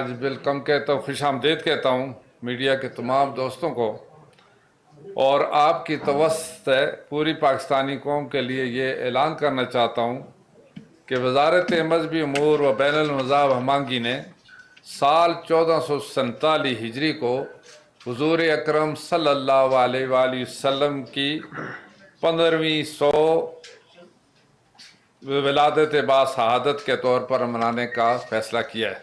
آج ویلکم کہتا ہوں، خوش آمدید کہتا ہوں میڈیا کے تمام دوستوں کو، اور آپ کی توسط سے پوری پاکستانی قوم کے لیے یہ اعلان کرنا چاہتا ہوں کہ وزارت مذہبی امور و بین المذاہب ہمانگی نے سال 1447 ہجری کو حضور اکرم صلی اللہ علیہ وآلہ وسلم کی 15ویں ولادت با شہادت کے طور پر منانے کا فیصلہ کیا ہے۔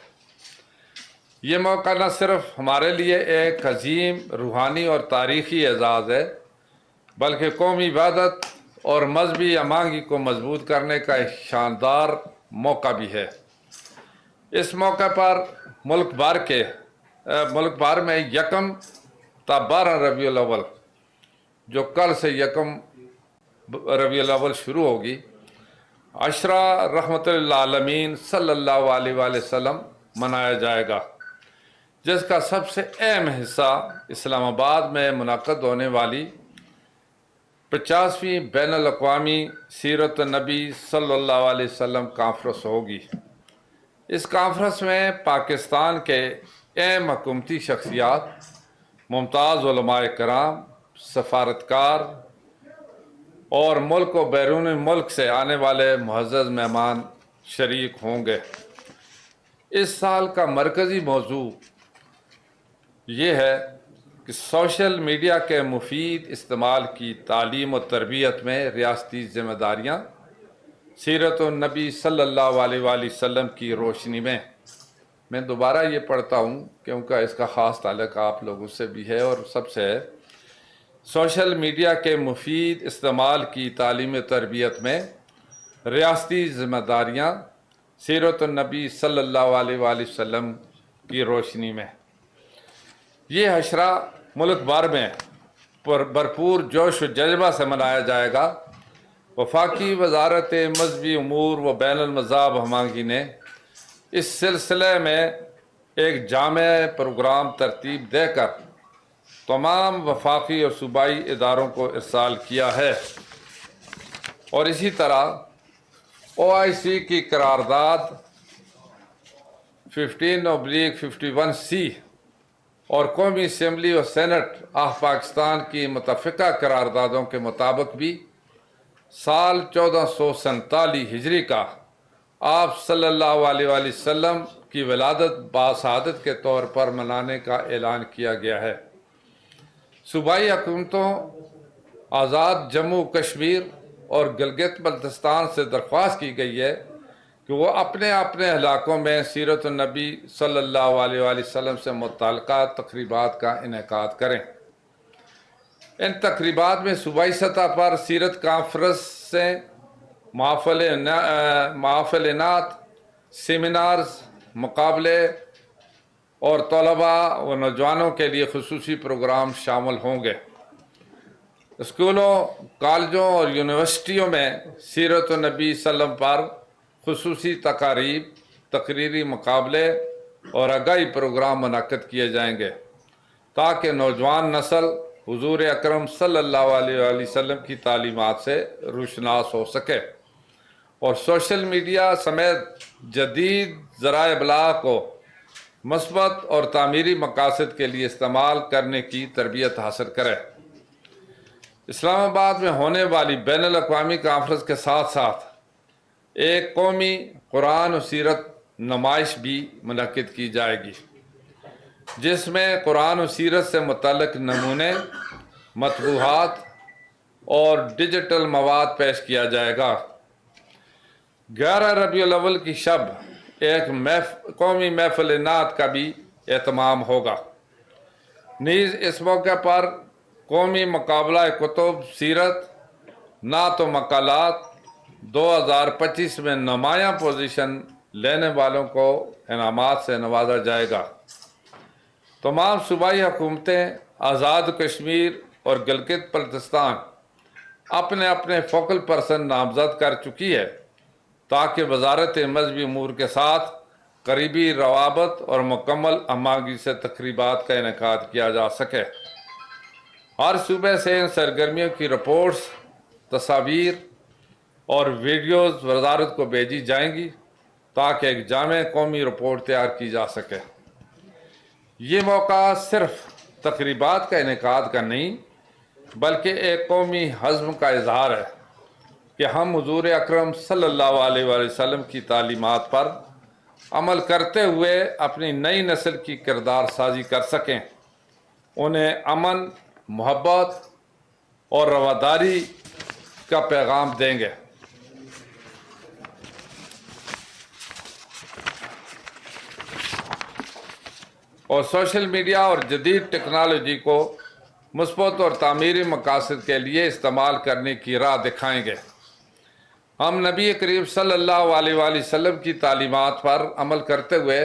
یہ موقع نہ صرف ہمارے لیے ایک عظیم روحانی اور تاریخی اعزاز ہے، بلکہ قومی وحدت اور مذہبی ہمانگی کو مضبوط کرنے کا ایک شاندار موقع بھی ہے۔ اس موقع پر ملک بھر میں 1 تا 12 ربیع الاول، جو کل سے 1 ربیع الاول شروع ہوگی، عشرہ رحمت للعالمین صلی اللہ علیہ وآلہ وسلم منایا جائے گا، جس کا سب سے اہم حصہ اسلام آباد میں منعقد ہونے والی 50ویں بین الاقوامی سیرت النبی صلی اللہ علیہ وسلم کانفرنس ہوگی۔ اس کانفرنس میں پاکستان کے اہم حکومتی شخصیات، ممتاز علماء کرام، سفارتکار اور ملک و بیرون ملک سے آنے والے معزز مہمان شریک ہوں گے۔ اس سال کا مرکزی موضوع یہ ہے کہ سوشل میڈیا کے مفید استعمال کی تعلیم و تربیت میں ریاستی ذمہ داریاں، سیرت النبی صلی اللہ علیہ وآلہ وسلم کی روشنی میں دوبارہ یہ پڑھتا ہوں کیونکہ اس کا خاص تعلق آپ لوگوں سے بھی ہے اور سب سے ہے۔ سوشل میڈیا کے مفید استعمال کی تعلیم و تربیت میں ریاستی ذمہ داریاں، سیرت النبی صلی اللہ علیہ وآلہ وسلم کی روشنی میں۔ یہ عشرہ ملک بھر میں بھرپور جوش و جذبہ سے منایا جائے گا۔ وفاقی وزارت مذہبی امور و بین المذاہب ہمانگی نے اس سلسلے میں ایک جامع پروگرام ترتیب دے کر تمام وفاقی اور صوبائی اداروں کو ارسال کیا ہے، اور اسی طرح OIC کی قرارداد 15/51C اور قومی اسمبلی اور سینٹ آف پاکستان کی متفقہ قراردادوں کے مطابق بھی سال 1447 ہجری کا آپ صلی اللہ علیہ وآلہ وسلم کی ولادت باشہادت کے طور پر منانے کا اعلان کیا گیا ہے۔ صوبائی حکومتوں، آزاد جموں کشمیر اور گلگت بلتستان سے درخواست کی گئی ہے کہ وہ اپنے علاقوں میں سیرت النبی صلی اللہ علیہ وآلہ وسلم سے متعلقہ تقریبات کا انعقاد کریں۔ ان تقریبات میں صوبائی سطح پر سیرت کانفرنسیں، محافل نعت، سیمینارز، مقابلے اور طلباء و نوجوانوں کے لیے خصوصی پروگرام شامل ہوں گے۔ اسکولوں، کالجوں اور یونیورسٹیوں میں سیرت النبی صلی اللہ علیہ وسلم پر خصوصی تقاریب، تقریری مقابلے اور آگاہی پروگرام منعقد کیے جائیں گے تاکہ نوجوان نسل حضور اکرم صلی اللہ علیہ وآلہ وسلم کی تعلیمات سے روشناس ہو سکے اور سوشل میڈیا سمیت جدید ذرائع ابلاغ کو مثبت اور تعمیری مقاصد کے لیے استعمال کرنے کی تربیت حاصل کرے۔ اسلام آباد میں ہونے والی بین الاقوامی کانفرنس کے ساتھ ساتھ ایک قومی قرآن و سیرت نمائش بھی منعقد کی جائے گی، جس میں قرآن و سیرت سے متعلق نمونے، مطبوعات اور ڈیجیٹل مواد پیش کیا جائے گا۔ 11 ربیع الاول کی شب ایک قومی محفل نعت کا بھی اہتمام ہوگا۔ نیز اس موقع پر قومی مقابلہ کتب سیرت، نعت و مقالات 2025 میں نمایاں پوزیشن لینے والوں کو انعامات سے نوازا جائے گا۔ تمام صوبائی حکومتیں آزاد کشمیر اور گلگت بلتستان اپنے فوکل پرسن نامزد کر چکی ہے تاکہ وزارت مذہبی امور کے ساتھ قریبی روابط اور مکمل ہمانگی سے تقریبات کا انعقاد کیا جا سکے۔ ہر صوبے سے ان سرگرمیوں کی رپورٹس، تصاویر اور ویڈیوز وزارت کو بھیجی جائیں گی تاکہ ایک جامع قومی رپورٹ تیار کی جا سکے۔ یہ موقع صرف تقریبات کا انعقاد کا نہیں بلکہ ایک قومی حزم کا اظہار ہے کہ ہم حضور اکرم صلی اللہ علیہ وآلہ وسلم کی تعلیمات پر عمل کرتے ہوئے اپنی نئی نسل کی کردار سازی کر سکیں، انہیں امن، محبت اور رواداری کا پیغام دیں گے۔ اور سوشل میڈیا اور جدید ٹیکنالوجی کو مثبت اور تعمیری مقاصد کے لیے استعمال کرنے کی راہ دکھائیں گے۔ ہم نبی کریم صلی اللہ علیہ وآلہ وسلم کی تعلیمات پر عمل کرتے ہوئے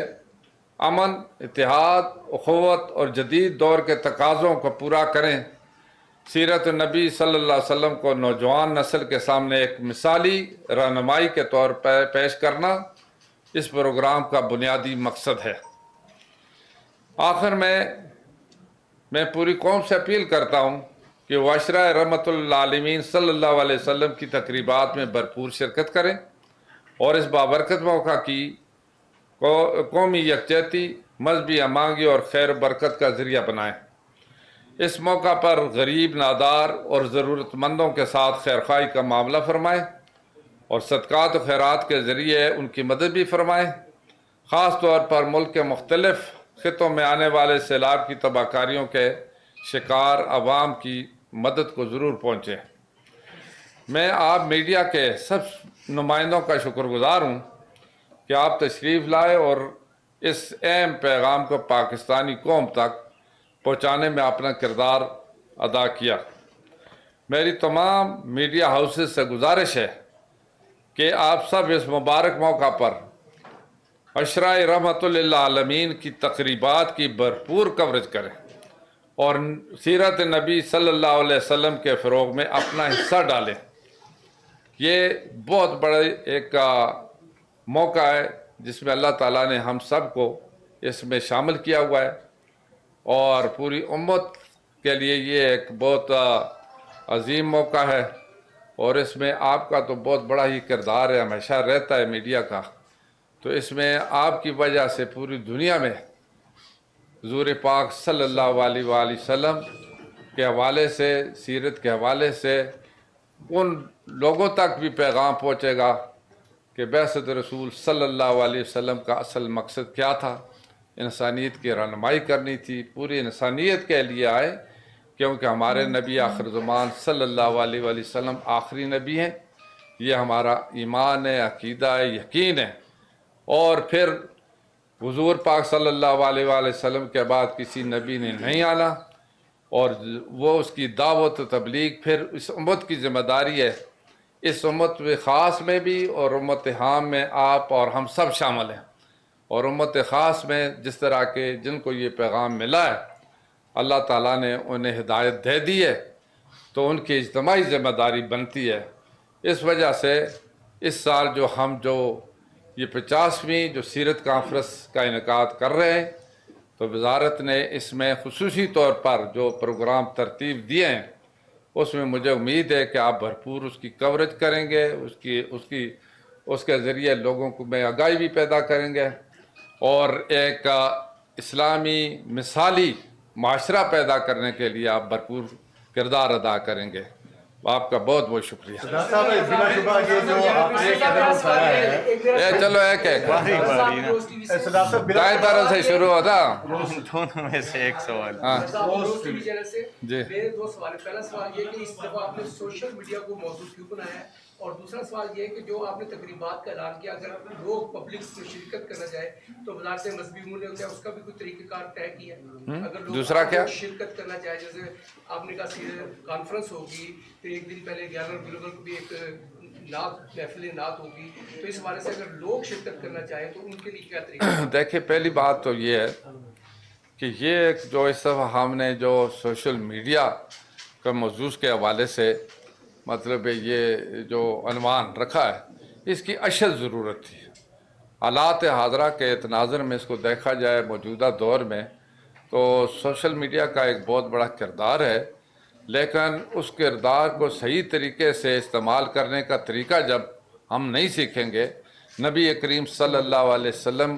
امن، اتحاد، اخوت اور جدید دور کے تقاضوں کو پورا کریں۔ سیرت النبی صلی اللہ علیہ وسلم کو نوجوان نسل کے سامنے ایک مثالی رہنمائی کے طور پر پیش کرنا اس پروگرام کا بنیادی مقصد ہے۔ آخر میں پوری قوم سے اپیل کرتا ہوں کہ وہ عشرہ رحمت للعالمین صلی اللہ علیہ وسلم کی تقریبات میں بھرپور شرکت کریں اور اس بابرکت موقع کی قومی یکجہتی، مذہبی ہمانگی اور خیر و برکت کا ذریعہ بنائیں۔ اس موقع پر غریب، نادار اور ضرورت مندوں کے ساتھ خیرخواہی کا معاملہ فرمائیں اور صدقات و خیرات کے ذریعے ان کی مدد بھی فرمائیں۔ خاص طور پر ملک کے مختلف خطوں میں آنے والے سیلاب کی تباہ کاریوں کے شکار عوام کی مدد کو ضرور پہنچے۔ میں آپ میڈیا کے سب نمائندوں کا شکر گزار ہوں کہ آپ تشریف لائے اور اس اہم پیغام کو پاکستانی قوم تک پہنچانے میں اپنا کردار ادا کیا۔ میری تمام میڈیا ہاؤسز سے گزارش ہے کہ آپ سب اس مبارک موقع پر عشرہ رحمت للعالمین کی تقریبات کی بھرپور کوریج کریں اور سیرت نبی صلی اللہ علیہ وسلم کے فروغ میں اپنا حصہ ڈالیں۔ یہ بہت بڑا ایک موقع ہے جس میں اللہ تعالیٰ نے ہم سب کو اس میں شامل کیا ہوا ہے اور پوری امت کے لیے یہ ایک بہت عظیم موقع ہے، اور اس میں آپ کا تو بہت بڑا ہی کردار ہے، ہمیشہ رہتا ہے میڈیا کا۔ تو اس میں آپ کی وجہ سے پوری دنیا میں حضور پاک صلی اللہ علیہ وآلہ وسلم کے حوالے سے، سیرت کے حوالے سے ان لوگوں تک بھی پیغام پہنچے گا کہ بعثت رسول صلی اللہ علیہ وسلم کا اصل مقصد کیا تھا۔ انسانیت کی رہنمائی کرنی تھی، پوری انسانیت کے لیے آئے، کیونکہ ہمارے نبی آخر زمان صلی اللہ علیہ وآلہ وسلم آخری نبی ہیں۔ یہ ہمارا ایمان ہے، عقیدہ ہے، یقین ہے۔ اور پھر حضور پاک صلی اللہ علیہ وآلہ وسلم کے بعد کسی نبی نے نہیں آنا، اور وہ اس کی دعوت و تبلیغ پھر اس امت کی ذمہ داری ہے۔ اس امت خاص میں بھی اور امت عام میں آپ اور ہم سب شامل ہیں، اور امت خاص میں جس طرح کے جن کو یہ پیغام ملا ہے اللہ تعالیٰ نے انہیں ہدایت دے دی ہے، تو ان کی اجتماعی ذمہ داری بنتی ہے۔ اس وجہ سے اس سال جو یہ 50ویں جو سیرت کانفرنس کا انعقاد کر رہے ہیں، تو وزارت نے اس میں خصوصی طور پر جو پروگرام ترتیب دیے ہیں اس میں مجھے امید ہے کہ آپ بھرپور اس کی کوریج کریں گے، اس کے ذریعے لوگوں کو میں آگاہی بھی پیدا کریں گے اور ایک اسلامی مثالی معاشرہ پیدا کرنے کے لیے آپ بھرپور کردار ادا کریں گے۔ آپ کا بہت بہت شکریہ۔ چلو ایک دائیں طرف سے شروع ہوتا دونوں میں سے ایک سوال۔ جی، میرے دو سوال ہیں۔ پہلا سوال یہ کہ اس دفعہ آپ نے سوشل میڈیا کو موضوع کیوں بنایا ہے، اور دوسرا سوال یہ کہ جو آپ نے تقریبات کا اعلان کیا، اگر لوگ پبلک سے شرکت کرنا چاہے تو وزارت مذہبی امور نے کیا اس کا بھی کوئی طریقہ کار طے کیا ہے؟ اگر دوسرا کیا شرکت کرنا چاہے، جیسے آپ نے کہا کانفرنس ہوگی، پھر ایک دن پہلے 11 گلوبل کو بھی ایک محفل نعت ہوگی، تو اس حوالے سے اگر لوگ شرکت کرنا چاہیں تو ان کے لیے کیا طریقہ؟ دیکھیں، پہلی بات تو یہ ہے کہ یہ جو اس دفعہ ہم نے جو سوشل میڈیا کا موضوع کے حوالے سے مطلب یہ جو عنوان رکھا ہے، اس کی اشد ضرورت تھی۔ حالات حاضرہ کے تناظر میں اس کو دیکھا جائے موجودہ دور میں تو سوشل میڈیا کا ایک بہت بڑا کردار ہے، لیکن اس کردار کو صحیح طریقے سے استعمال کرنے کا طریقہ جب ہم نہیں سیکھیں گے، نبی کریم صلی اللہ علیہ وسلم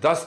10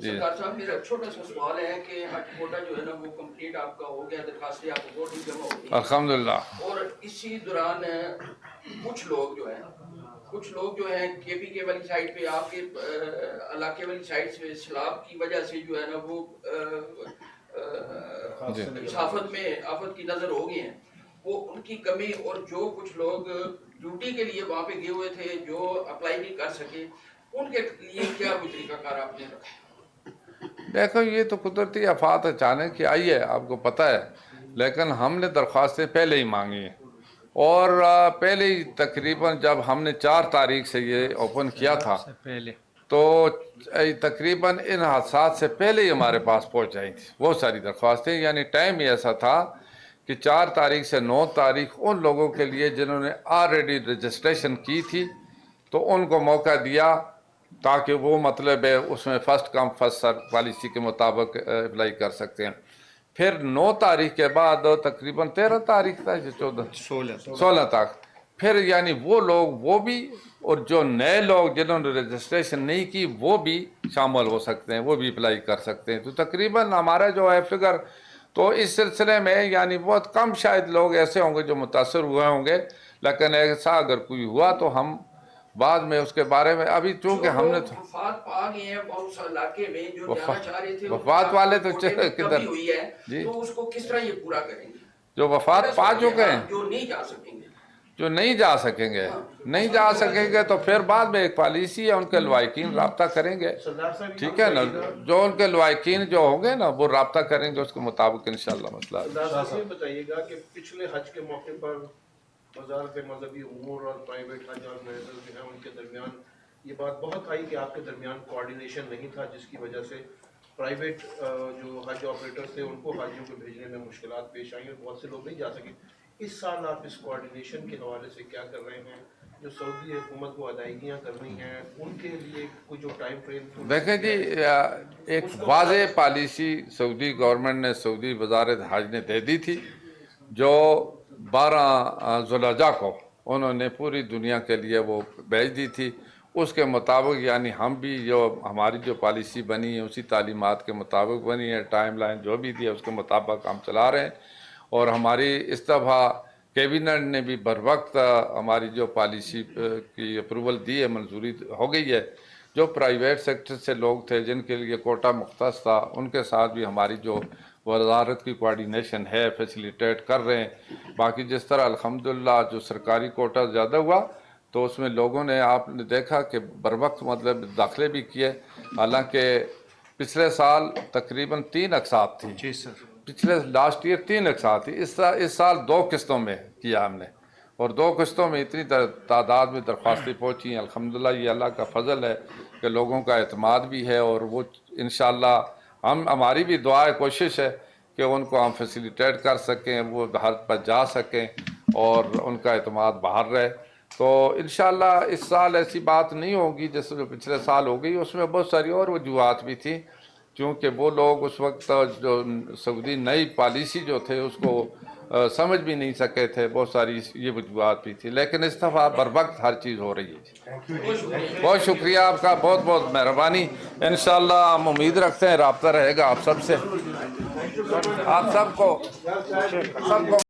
جی سرکار صاحب میرا چھوٹا سا سوال ہے کہ حج کوٹا جو ہے نا وہ کمپلیٹ آپ کا ہو گیا، درخواستیں آپ کو بھی جمع ہو گئی الحمدللہ. اور اسی دوران کچھ لوگ جو ہیں کے پی کے والی سائڈ پہ آپ کے علاقے والی سائڈ سے سیلاب کی وجہ سے جو ہے نا وہ صحافت میں آفت کی نظر ہو گئے ہیں، وہ ان کی کمی، اور جو کچھ لوگ ڈیوٹی کے لیے وہاں پہ گئے ہوئے تھے جو اپلائی نہیں کر سکے، ان کے لیے کیا کوئی طریقہ کار آپ نے رکھا ہے؟ دیکھو یہ تو قدرتی آفات اچانک ہی آئی ہے، آپ کو پتہ ہے، لیکن ہم نے درخواستیں پہلے ہی مانگی ہیں، اور پہلے ہی تقریباً جب ہم نے 4 تاریخ سے یہ اوپن کیا تھا تو تقریباً ان حادثات سے پہلے ہی ہمارے پاس پہنچ جائی تھی بہت ساری درخواستیں، یعنی ٹائم ہی ایسا تھا کہ 4 تاریخ سے 9 تاریخ ان لوگوں کے لیے جنہوں نے آلریڈی رجسٹریشن کی تھی تو ان کو موقع دیا تاکہ وہ مطلب ہے اس میں first come first serve policy کے مطابق اپلائی کر سکتے ہیں. پھر 9 تاریخ کے بعد تقریباً 13 تاریخ تھا 16 تک پھر یعنی وہ لوگ وہ بھی اور جو نئے لوگ جنہوں نے رجسٹریشن نہیں کی وہ بھی شامل ہو سکتے ہیں، وہ بھی اپلائی کر سکتے ہیں. تو تقریباً ہمارا جو ہے فگر تو اس سلسلے میں یعنی بہت کم شاید لوگ ایسے ہوں گے جو متاثر ہوئے ہوں گے، لیکن ایسا اگر کوئی ہوا تو ہم بعد میں اس کے بارے میں ابھی چونکہ ہم نے وفات پا گئے ہیں بہت سے علاقے میں جو جانا چاہ رہے تھے، وفات والے تو کدھر ہوئی ہے جی تو اس کو کس طرح یہ پورا کریں گے؟ جو وفات پا چکے ہیں جو نہیں جا سکیں گے، جو نہیں جا سکیں گے تو پھر بعد میں ایک پالیسی ہے، ان کے لوائقین رابطہ کریں گے، ٹھیک ہے نا، جو ان کے لوائقین جو ہوں گے نا وہ رابطہ کریں گے، اس کے مطابق انشاءاللہ مسئلہ ہے. سردار صاحب یہ بتائیے گا کہ پچھلے حج کے موقع پر وزارت مذہبی امور اور پرائیویٹ حج آرگنائزر جو ہیں ان کے درمیان یہ بات بہت آئی کہ آپ کے درمیان کوارڈینیشن نہیں تھا، جس کی وجہ سے پرائیویٹ جو حج آپریٹرز تھے ان کو حاجیوں کو بھیجنے میں مشکلات پیش آئیں اور بہت سے لوگ نہیں جا سکے. اس سال آپ اس کوارڈینیشن کے حوالے سے کیا کر رہے ہیں؟ جو سعودی حکومت کو ادائیگیاں کرنی ہیں ان کے لیے کوئی جو ٹائم فریم؟ دیکھیں جی ایک واضح پالیسی سعودی گورنمنٹ نے، سعودی وزارت حج نے دے دی تھی، جو 12 ذوالحجہ کو انہوں نے پوری دنیا کے لیے وہ بھیج دی تھی. اس کے مطابق یعنی ہم بھی جو ہماری جو پالیسی بنی ہے اسی تعلیمات کے مطابق بنی ہے، ٹائم لائن جو بھی دی ہے اس کے مطابق ہم چلا رہے ہیں، اور ہماری اس دفعہ کیبنٹ نے بھی بر وقت ہماری جو پالیسی کی اپروول دی ہے، منظوری ہو گئی ہے. جو پرائیویٹ سیکٹر سے لوگ تھے جن کے لیے کوٹا مختص تھا ان کے ساتھ بھی ہماری جو وزارت کی کوارڈینیشن ہے فیسیلیٹیٹ کر رہے ہیں. باقی جس طرح الحمدللہ جو سرکاری کوٹا زیادہ ہوا تو اس میں لوگوں نے آپ نے دیکھا کہ بر وقت مطلب داخلے بھی کیے، حالانکہ پچھلے سال تقریباً 3 اقساط تھی. جی سر، پچھلے لاسٹ ایئر 3 اقساط تھی، اس سال 2 قسطوں میں کیا ہم نے، اور 2 قسطوں میں اتنی تعداد میں درخواستیں پہنچی ہیں. الحمدللہ یہ اللہ کا فضل ہے کہ لوگوں کا اعتماد بھی ہے، اور وہ انشاءاللہ ہماری بھی دعا ہے، کوشش ہے کہ ان کو ہم فیسیلیٹیٹ کر سکیں، وہ ہر پر جا سکیں اور ان کا اعتماد باہر رہے. تو انشاءاللہ اس سال ایسی بات نہیں ہوگی جیسے جو پچھلے سال ہو گئی. اس میں بہت ساری اور وجوہات بھی تھیں، کیونکہ وہ لوگ اس وقت جو سعودی نئی پالیسی جو تھے اس کو سمجھ بھی نہیں سکے تھے، بہت ساری یہ وجوہات بھی تھی، لیکن اس دفعہ بر وقت ہر چیز ہو رہی ہے. بہت شکریہ آپ کا، بہت بہت مہربانی. انشاءاللہ ہم امید رکھتے ہیں رابطہ رہے گا آپ سب سے، آپ سب کو